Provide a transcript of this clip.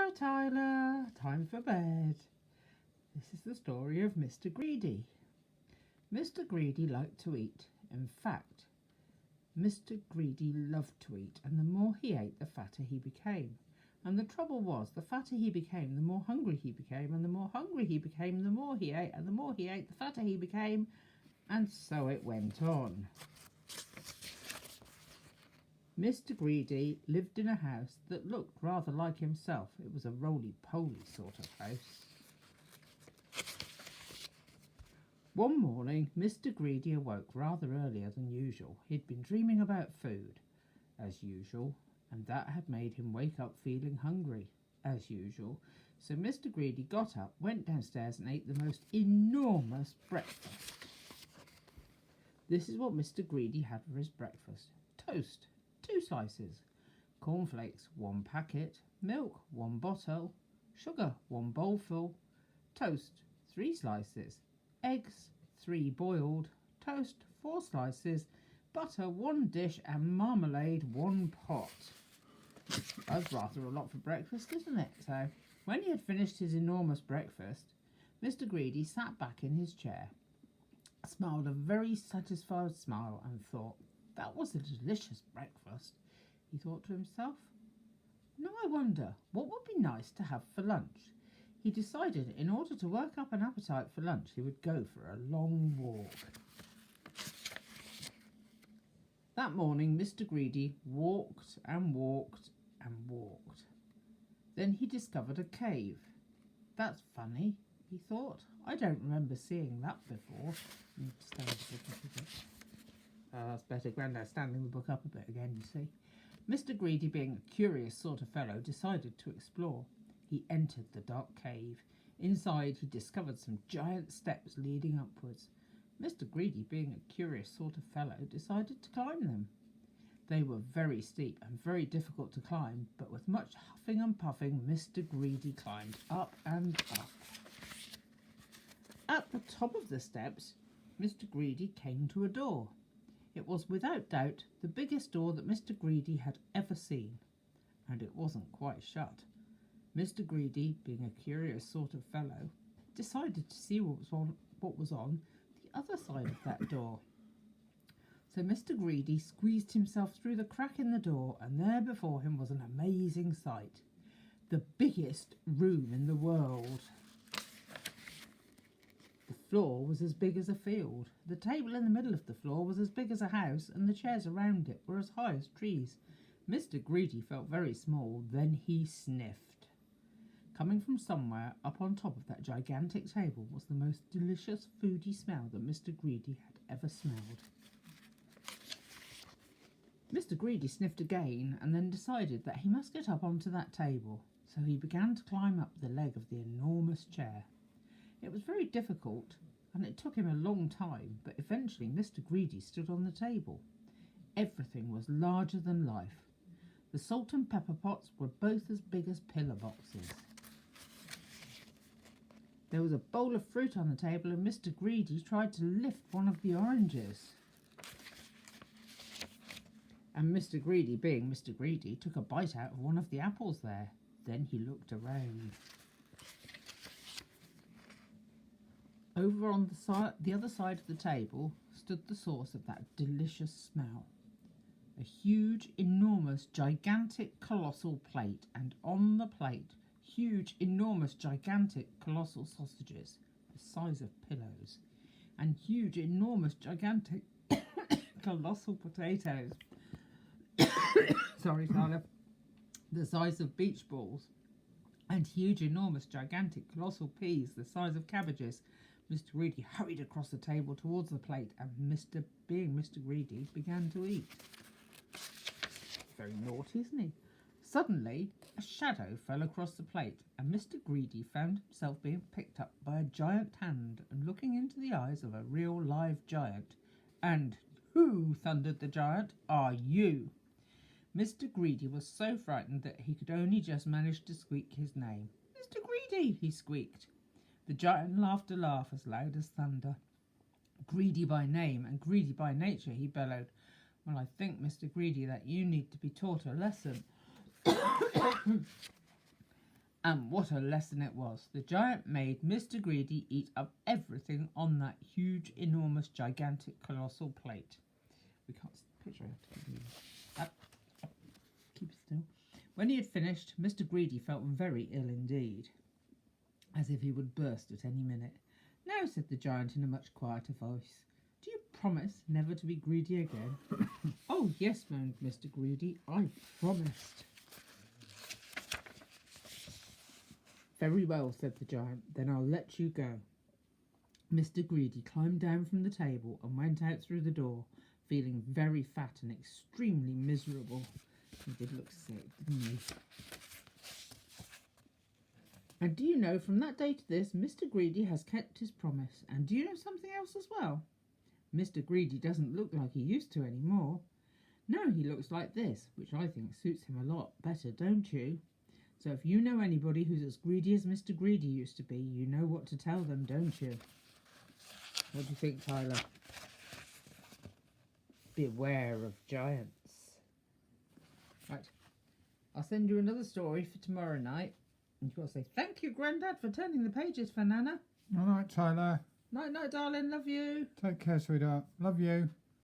Hello, Tyler. Time for bed. This is the story of Mr. Greedy. Mr. Greedy liked to eat. In fact, Mr. Greedy loved to eat, and the more he ate, the fatter he became. And the trouble was, the fatter he became, the more hungry he became, and the more hungry he became, the more he ate, and the more he ate, the fatter he became, and so it went on. Mr. Greedy lived in a house that looked rather like himself. It was a roly-poly sort of house. One morning, Mr. Greedy awoke rather earlier than usual. He'd been dreaming about food, as usual, and that had made him wake up feeling hungry, as usual. So Mr. Greedy got up, went downstairs and ate the most enormous breakfast. This is what Mr. Greedy had for his breakfast. Toast, 2 slices, cornflakes, 1 packet, milk, 1 bottle, sugar, 1 bowlful, toast, 3 slices, eggs, 3 boiled, toast, 4 slices, butter, 1 dish, and marmalade, 1 pot. That's rather a lot for breakfast, isn't it? So, when he had finished his enormous breakfast, Mr. Greedy sat back in his chair, smiled a very satisfied smile, and thought, that was a delicious breakfast. He thought to himself, now I wonder, what would be nice to have for lunch? He decided in order to work up an appetite for lunch, he would go for a long walk. That morning, Mr. Greedy walked and walked and walked. Then he discovered a cave. That's funny, he thought. I don't remember seeing that before. That's better. Grandad's standing the book up a bit again, you see. Mr. Greedy, being a curious sort of fellow, decided to explore. He entered the dark cave. Inside, he discovered some giant steps leading upwards. Mr. Greedy, being a curious sort of fellow, decided to climb them. They were very steep and very difficult to climb, but with much huffing and puffing, Mr. Greedy climbed up and up. At the top of the steps, Mr. Greedy came to a door. It was without doubt the biggest door that Mr. Greedy had ever seen, and it wasn't quite shut. Mr. Greedy, being a curious sort of fellow, decided to see what was on the other side of that door. So Mr. Greedy squeezed himself through the crack in the door, and there before him was an amazing sight. The biggest room in the world. The floor was as big as a field. The table in the middle of the floor was as big as a house, and the chairs around it were as high as trees. Mr. Greedy felt very small. Then he sniffed. Coming from somewhere up on top of that gigantic table was the most delicious foody smell that Mr. Greedy had ever smelled. Mr. Greedy sniffed again and then decided that he must get up onto that table. So he began to climb up the leg of the enormous chair. It was very difficult, and it took him a long time, but eventually Mr. Greedy stood on the table. Everything was larger than life. The salt and pepper pots were both as big as pillar boxes. There was a bowl of fruit on the table, and Mr. Greedy tried to lift one of the oranges. And Mr. Greedy, being Mr. Greedy, took a bite out of one of the apples there. Then he looked around. Over on the other side of the table stood the source of that delicious smell. A huge, enormous, gigantic, colossal plate, and on the plate, huge, enormous, gigantic, colossal sausages, the size of pillows, and huge, enormous, gigantic, colossal potatoes, sorry, Tyler, the size of beach balls, and huge, enormous, gigantic, colossal peas, the size of cabbages. Mr. Greedy hurried across the table towards the plate, and being Mr. Greedy, began to eat. Very naughty, isn't he? Suddenly, a shadow fell across the plate, and Mr. Greedy found himself being picked up by a giant hand and looking into the eyes of a real live giant. And who, thundered the giant, are you? Mr. Greedy was so frightened that he could only just manage to squeak his name. Mr. Greedy, he squeaked. The giant laughed a laugh as loud as thunder. Greedy by name and greedy by nature, he bellowed. Well, I think, Mr. Greedy, that you need to be taught a lesson. And what a lesson it was. The giant made Mr. Greedy eat up everything on that huge, enormous, gigantic, colossal plate. We can't see the picture. I have to keep up. Keep still. When he had finished, Mr. Greedy felt very ill indeed, as if he would burst at any minute. "Now," said the giant in a much quieter voice, "do you promise never to be greedy again?" "Oh, yes," moaned Mr. Greedy, "I promised." "Very well," said the giant, "then I'll let you go." Mr. Greedy climbed down from the table and went out through the door, feeling very fat and extremely miserable. He did look sick, didn't he? And do you know, from that day to this, Mr. Greedy has kept his promise. And do you know something else as well? Mr. Greedy doesn't look like he used to anymore. No, he looks like this, which I think suits him a lot better, don't you? So if you know anybody who's as greedy as Mr. Greedy used to be, you know what to tell them, don't you? What do you think, Tyler? Beware of giants. Right, I'll send you another story for tomorrow night. And you've got to say, "Thank you, Grandad, for turning the pages for Nana." All right, Tyler. Night, night, darling. Love you. Take care, sweetheart. Love you.